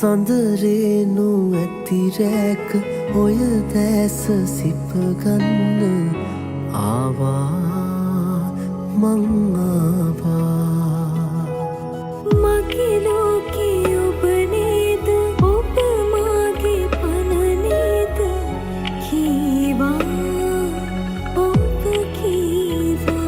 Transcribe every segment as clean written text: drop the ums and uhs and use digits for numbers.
සඳරේනු ඇතිරැක ඔය දැස සිපගන්න ආවා මං ආවා මගේ ලෝකේ ඔබ නේද ඔබ මාගේ පණ නේද කීවා ඔබ කීවා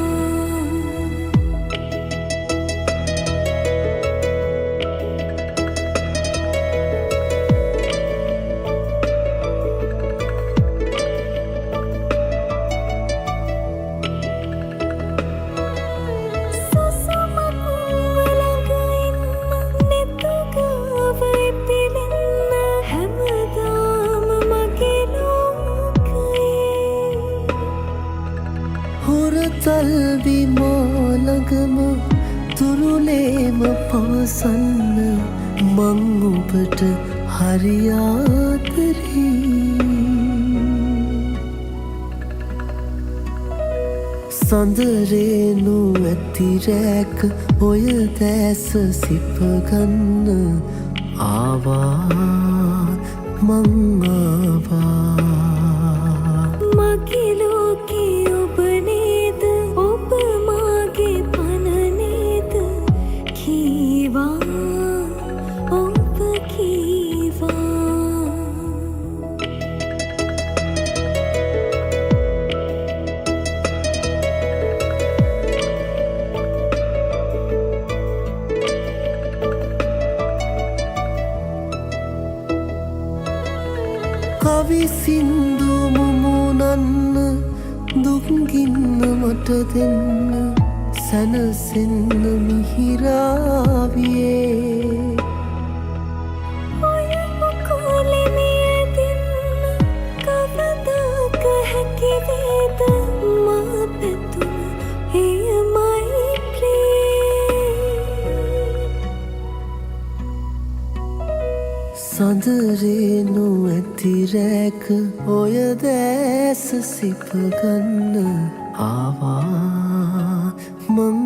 තල්වි මෝළඟම තුරුලේම පවසන්න මං ඔබට හරියාදරී සඳරේනු ඇතිරැක ඔය දැස සිපගන්න ආවා මං ආවා මගේ ලෝකේ ඔබ නේද ඔබ මාගේ පණ නේද කීවා ඔබ කීවා කවි සින්දු මුමුණන්න දුක්ගින්න මට දෙන්න සැනසෙන්න මිහිරාවියේ ඔය කොලෙමිය දෙන්න කවදාක හැකිවේද මා පැතුම එයමයි සඳරේනු ඇතිරැක ඔය දැස සිපගන්න ආවා මං